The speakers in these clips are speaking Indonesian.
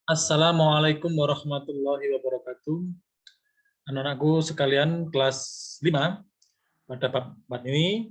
Assalamualaikum warahmatullahi wabarakatuh. Anak-anakku sekalian kelas 5, pada bab 4 ini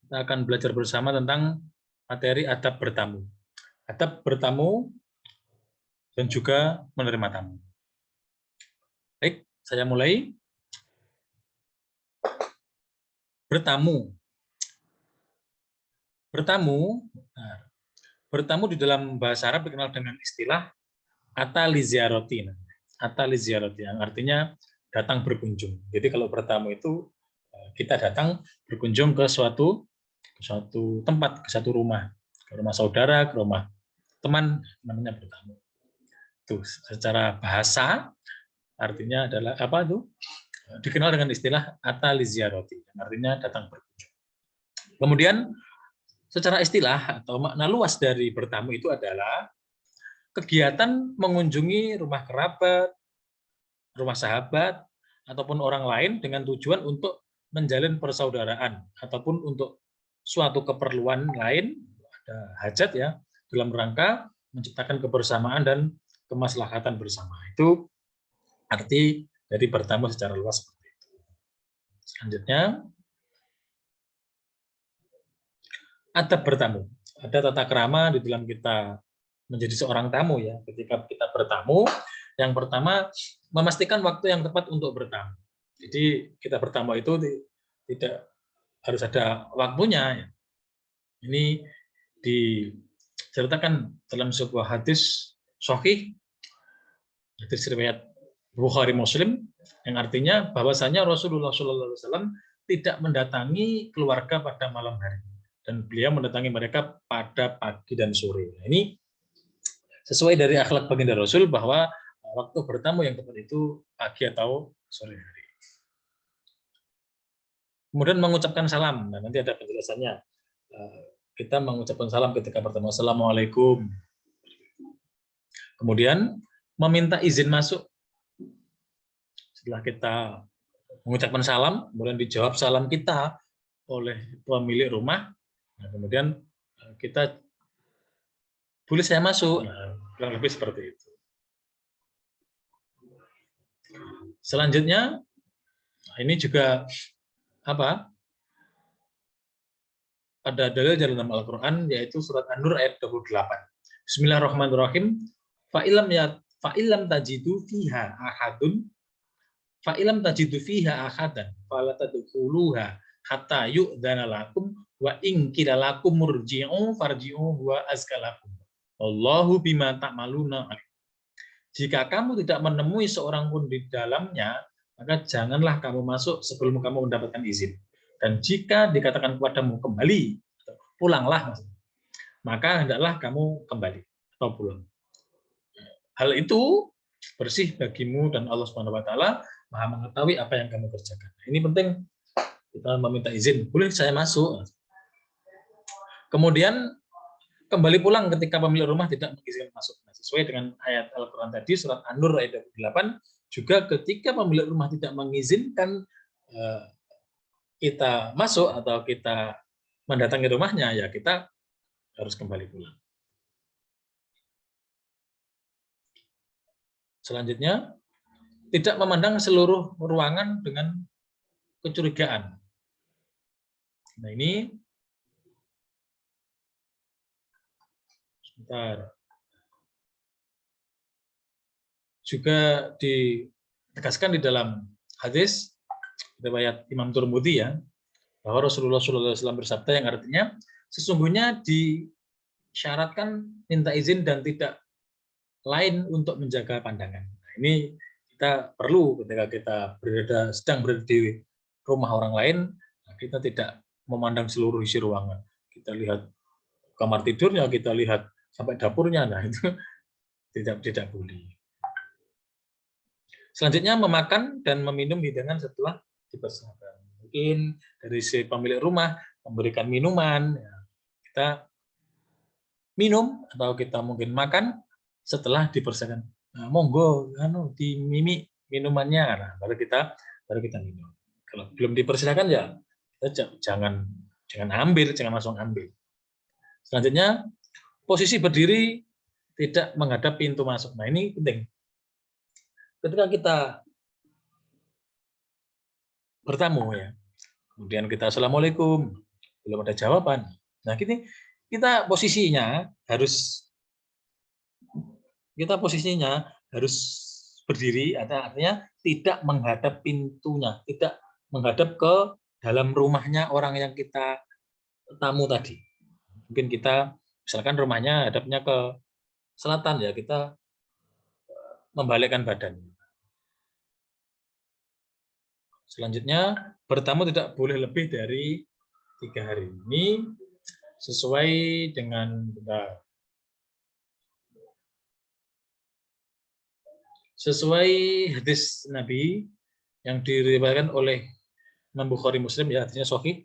kita akan belajar bersama tentang materi adab bertamu. Adab bertamu dan juga menerima tamu. Baik, saya mulai. Bertamu. Bertamu di dalam bahasa Arab dikenal dengan istilah ataliziaroti. Ataliziaroti yang artinya datang berkunjung. Jadi kalau bertamu itu kita datang berkunjung ke suatu tempat, ke satu rumah, ke rumah saudara, ke rumah teman, namanya bertamu. Itu secara bahasa artinya adalah apa itu? Dikenal dengan istilah ataliziaroti, yang artinya datang berkunjung. Kemudian secara istilah atau makna luas dari bertamu itu adalah kegiatan mengunjungi rumah kerabat, rumah sahabat, ataupun orang lain dengan tujuan untuk menjalin persaudaraan ataupun untuk suatu keperluan lain, ada hajat ya, dalam rangka menciptakan kebersamaan dan kemaslahatan bersama. Itu arti dari bertamu secara luas seperti itu. Selanjutnya, adab bertamu. Ada tata krama di dalam kita menjadi seorang tamu ya. Ketika kita bertamu, yang pertama memastikan waktu yang tepat untuk bertamu. Jadi kita bertamu itu tidak harus ada waktunya. Ini diceritakan dalam sebuah hadis sahih, hadis riwayat Bukhari Muslim, yang artinya bahwasanya Rasulullah SAW tidak mendatangi keluarga pada malam hari, dan beliau mendatangi mereka pada pagi dan sore. Nah, ini sesuai dari akhlak baginda Rasul bahwa waktu bertamu yang tepat itu pagi atau sore hari. Kemudian mengucapkan salam. Nah, nanti ada penjelasannya. Kita mengucapkan salam ketika bertemu. Assalamualaikum. Kemudian meminta izin masuk. Setelah kita mengucapkan salam, kemudian dijawab salam kita oleh pemilik rumah. Nah, kemudian kita boleh saya masuk. Nah, kurang lebih seperti itu. Selanjutnya, ini juga apa? Ada dalil dalam Al-Qur'an yaitu surat An-Nur ayat 28. Bismillahirrahmanirrahim. Fa'ilam tajidu fiha ahadun fala tadkhuluha hatta yu'dzana lakum wa in qila lakum murji'u farji'u wa azkalakum. Wallahu bima ta'maluna alim. Jika kamu tidak menemui seorang pun di dalamnya, maka janganlah kamu masuk sebelum kamu mendapatkan izin. Dan jika dikatakan kepadamu kembali, pulanglah, maka hendaklah kamu kembali atau pulang. Hal itu bersih bagimu dan Allah Subhanahu wa taala Maha mengetahui apa yang kamu kerjakan. Ini penting, kita meminta izin, boleh saya masuk. Kemudian kembali pulang ketika pemilik rumah tidak mengizinkan masuk. Nah, sesuai dengan ayat Al-Qur'an tadi surat An-Nur ayat 28, juga ketika pemilik rumah tidak mengizinkan kita masuk atau kita mendatangi rumahnya, ya kita harus kembali pulang. Selanjutnya, tidak memandang seluruh ruangan dengan kecurigaan. Nah, ini sebentar. Juga ditegaskan di dalam hadis riwayat Imam Turmudi ya, bahwa Rasulullah SAW bersabda yang artinya sesungguhnya disyaratkan minta izin dan tidak lain untuk menjaga pandangan. Nah, ini kita perlu ketika kita sedang berada di rumah orang lain, kita tidak memandang seluruh isi ruangan. Kita lihat kamar tidurnya, kita lihat sampai dapurnya, nah itu tidak boleh. Selanjutnya memakan dan meminum hidangan setelah dipersanakan. Mungkin dari si pemilik rumah memberikan minuman, ya, kita minum atau kita mungkin makan setelah dipersanakan. Nah, monggo, dimimi minumannya, nah, baru kita minum. Kalau belum dipersilakan ya kita jangan ambil, jangan langsung ambil. Selanjutnya posisi berdiri tidak menghadap pintu masuk. Nah, ini penting. Ketika kita bertamu ya, kemudian kita assalamualaikum, belum ada jawaban. Nah, kita posisinya harus berdiri, artinya tidak menghadap pintunya, tidak menghadap ke dalam rumahnya orang yang kita tamu tadi. Mungkin kita misalkan rumahnya hadapnya ke selatan ya, kita membalikkan badan. Selanjutnya, bertamu tidak boleh lebih dari 3 hari. Ini sesuai dengan hadis Nabi yang diriwayatkan oleh Imam Bukhari Muslim, ya, artinya sahih,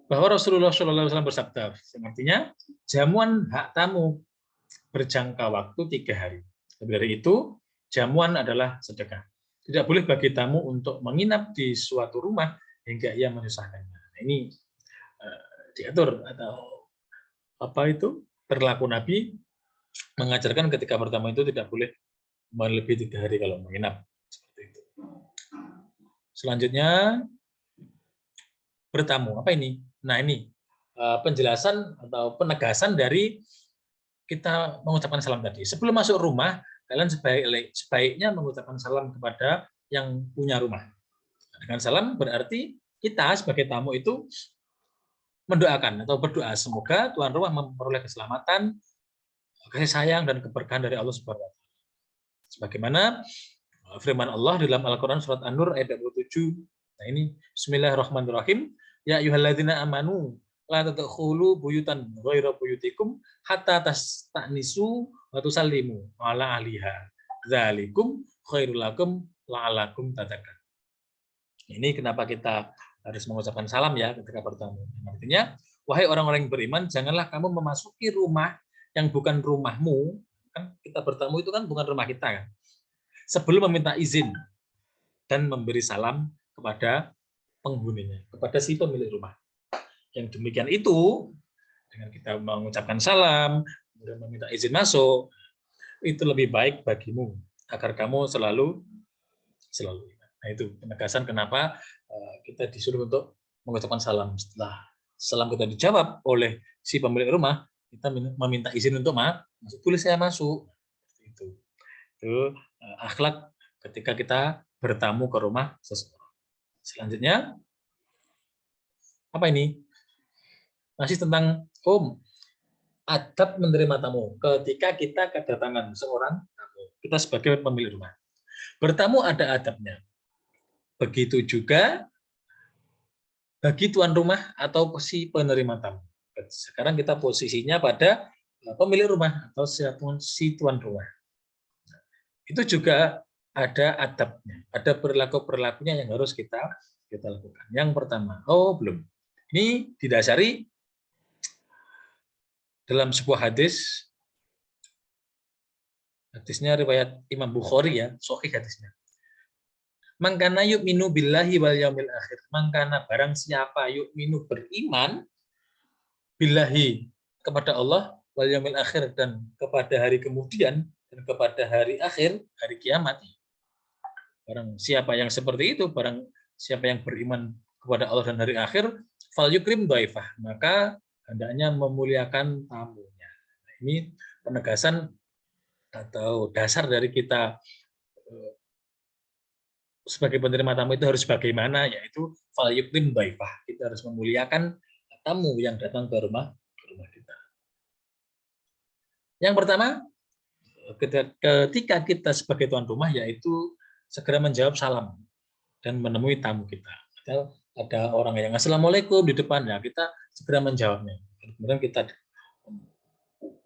bahwa Rasulullah SAW bersabda, artinya jamuan hak tamu berjangka waktu 3 hari. Lebih dari itu, jamuan adalah sedekah. Tidak boleh bagi tamu untuk menginap di suatu rumah hingga ia menyusahkannya. Nah, ini diatur atau perilaku Nabi mengajarkan ketika pertama itu tidak boleh melebihi 3 hari kalau menginap. Seperti itu. Selanjutnya, bertamu. Apa ini? Nah, ini penjelasan atau penegasan dari kita mengucapkan salam tadi. Sebelum masuk rumah, kalian sebaiknya mengucapkan salam kepada yang punya rumah. Dengan salam berarti kita sebagai tamu itu mendoakan atau berdoa semoga tuan rumah memperoleh keselamatan, kasih sayang dan keberkahan dari Allah Subhanahu wa taala. Sebagaimana firman Allah di dalam Al-Qur'an surat An-Nur ayat 27. Nah, ini bismillahirrahmanirrahim. Ya ayyuhalladzina amanu la tadkhulu buyutan ghaira buyutikum hatta tastanisu wa tusallimu ala ahliha. Dzalikum khairul lakum la'allakum tattaqun. Ini kenapa kita harus mengucapkan salam ya ketika bertamu. Artinya, wahai orang-orang yang beriman, janganlah kamu memasuki rumah yang bukan rumahmu. Kan kita bertamu itu kan bukan rumah kita kan. Sebelum meminta izin dan memberi salam kepada penghuninya, kepada si pemilik rumah. Yang demikian itu, dengan kita mengucapkan salam, kemudian meminta izin masuk, itu lebih baik bagimu, agar kamu selalu. Nah, itu penegasan kenapa kita disuruh untuk mengucapkan salam. Setelah salam kita dijawab oleh si pemilik rumah, kita meminta izin untuk masuk. Boleh saya masuk? Itu akhlak ketika kita bertamu ke rumah seseorang. Selanjutnya, apa ini? Masih tentang adab menerima tamu. Ketika kita kedatangan seorang tamu, kita sebagai pemilik rumah. Bertamu ada adabnya. Begitu juga bagi tuan rumah atau si penerima tamu. Sekarang kita posisinya pada pemilik rumah atau si tuan rumah. Itu juga ada adabnya, ada perilaku-perilakunya yang harus kita lakukan. Yang pertama, belum. Ini didasari dalam sebuah hadis. Hadisnya riwayat Imam Bukhari ya, sahih hadisnya. Mangkana yu'minu billahi wal yaumil akhir. Mangkana barang siapa yu'minu beriman billahi kepada Allah wal yaumil akhir dan kepada hari kemudian dan kepada hari akhir, hari kiamat. Barang siapa yang seperti itu, barang siapa yang beriman kepada Allah dan hari akhir, fal yukrim dhaifah, maka hendaknya memuliakan tamunya. Nah, ini penegasan atau dasar dari kita sebagai penerima tamu itu harus bagaimana, yaitu fal yukrim dhaifah. Kita harus memuliakan tamu yang datang ke rumah kita. Yang pertama, ketika kita sebagai tuan rumah, yaitu segera menjawab salam dan menemui tamu kita. Ada orang yang assalamualaikum di depan, ya kita segera menjawabnya. Kemudian kita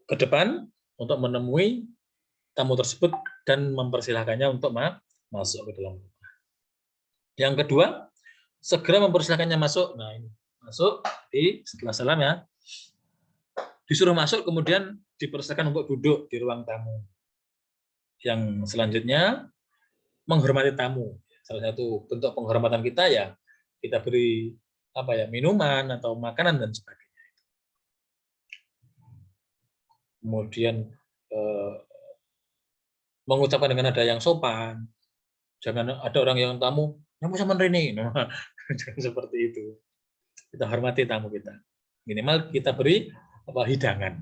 ke depan untuk menemui tamu tersebut dan mempersilahkannya untuk masuk ke dalam rumah. Yang kedua, segera mempersilahkannya masuk. Nah, ini masuk setelah salam ya, disuruh masuk, kemudian dipersilakan untuk duduk di ruang tamu. Yang selanjutnya, menghormati tamu. Salah satu bentuk penghormatan kita ya kita beri minuman atau makanan dan sebagainya. kemudian mengucapkan dengan nada yang sopan. Jangan ada orang yang tamu, "Kamu sama Rene." Nah, jangan seperti itu. Kita hormati tamu kita. Minimal kita beri hidangan.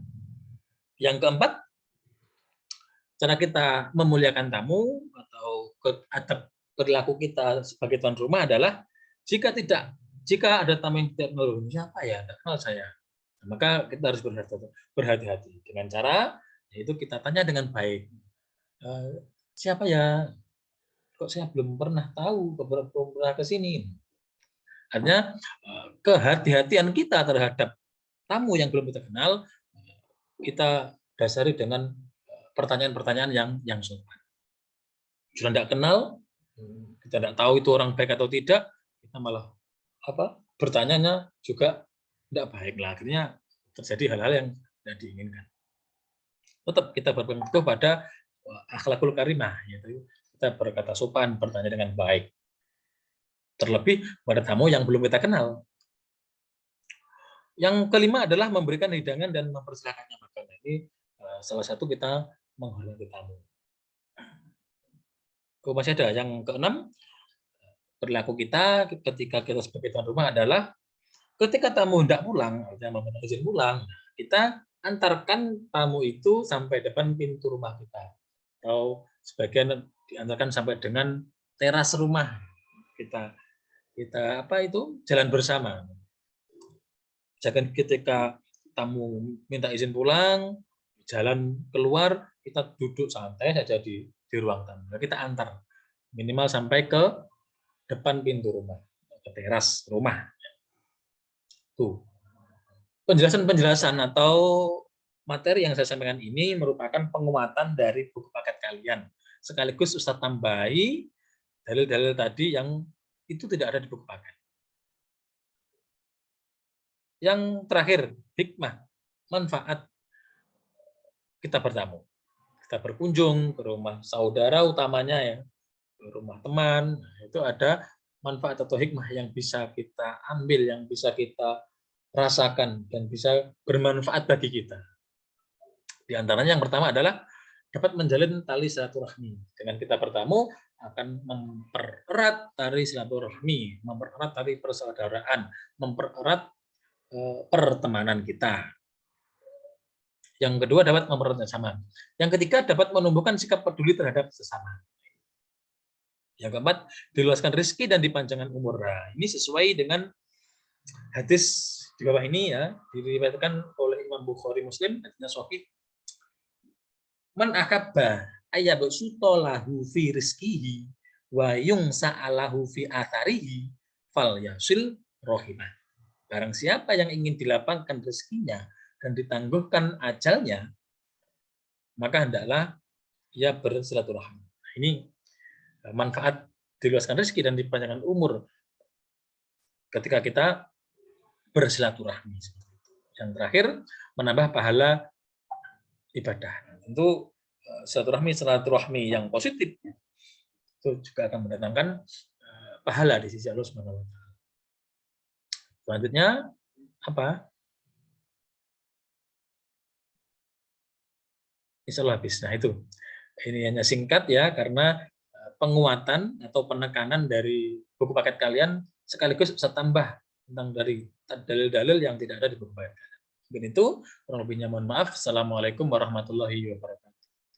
Yang keempat, cara kita memuliakan tamu atau adab perilaku kita sebagai tuan rumah adalah jika ada tamu yang tidak mengenal, siapa ya, tidak kenal saya, maka kita harus berhati-hati dengan cara yaitu kita tanya dengan baik, siapa ya, kok saya belum pernah tahu, belum pernah ke sini. Artinya kehati-hatian kita terhadap tamu yang belum kita kenal kita dasari dengan pertanyaan-pertanyaan yang sopan. Sudah tidak kenal, kita tidak tahu itu orang baik atau tidak, kita malah bertanyanya juga tidak baik. Akhirnya terjadi hal-hal yang tidak diinginkan. Tetap kita berpegang teguh pada akhlakul karimah, yaitu kita berkata sopan, bertanya dengan baik. Terlebih pada tamu yang belum kita kenal. Yang kelima adalah memberikan hidangan dan mempersilahkannya makan. Ini salah satu kita menghormati tamu. Masih ada yang keenam, perilaku kita ketika kita sebagai tuan rumah adalah ketika tamu hendak pulang, meminta izin pulang, kita antarkan tamu itu sampai depan pintu rumah kita. Atau sebagian diantarkan sampai dengan teras rumah kita jalan bersama. Jangan ketika tamu minta izin pulang, jalan keluar, kita duduk santai saja di ruang tamu. Kita antar minimal sampai ke depan pintu rumah, ke teras rumah. Tuh. Penjelasan-penjelasan atau materi yang saya sampaikan ini merupakan penguatan dari buku paket kalian. Sekaligus Ustadz tambahi dalil-dalil tadi yang itu tidak ada di buku paket. Yang terakhir, hikmah, manfaat kita bertamu. Kita berkunjung ke rumah saudara utamanya ya, ke rumah teman, itu ada manfaat atau hikmah yang bisa kita ambil, yang bisa kita rasakan, dan bisa bermanfaat bagi kita. Di antaranya yang pertama adalah dapat menjalin tali silaturahmi. Dengan kita bertamu akan mempererat tali silaturahmi, mempererat tali persaudaraan, mempererat pertemanan kita. Yang kedua dapat mempererat sesama. Yang ketiga dapat menumbuhkan sikap peduli terhadap sesama. Yang keempat diluaskan rezeki dan dipanjangkan umur. Nah, ini sesuai dengan hadis di bawah ini ya, diriwayatkan oleh Imam Bukhari Muslim, hadisnya sahih. Man akabba ayyabsuta lahu fi rizqihi wa yungsa'alahu fi atharihi fal yasil rohimah. Barang siapa yang ingin dilapangkan rezekinya dan ditangguhkan ajalnya, maka hendaklah ia bersilaturahmi. Ini manfaat diluaskan rezeki dan dipanjangkan umur ketika kita bersilaturahmi. Yang terakhir, menambah pahala ibadah. Tentu silaturahmi yang positif itu juga akan mendatangkan pahala di sisi Allah Subhanahu wa taala. Selanjutnya apa? Insya Allah habis. Nah itu, ini hanya singkat ya, karena penguatan atau penekanan dari buku paket kalian sekaligus bisa tambah tentang dari dalil-dalil yang tidak ada di buku paket. Mungkin itu, kurang lebihnya mohon maaf. Assalamualaikum warahmatullahi wabarakatuh.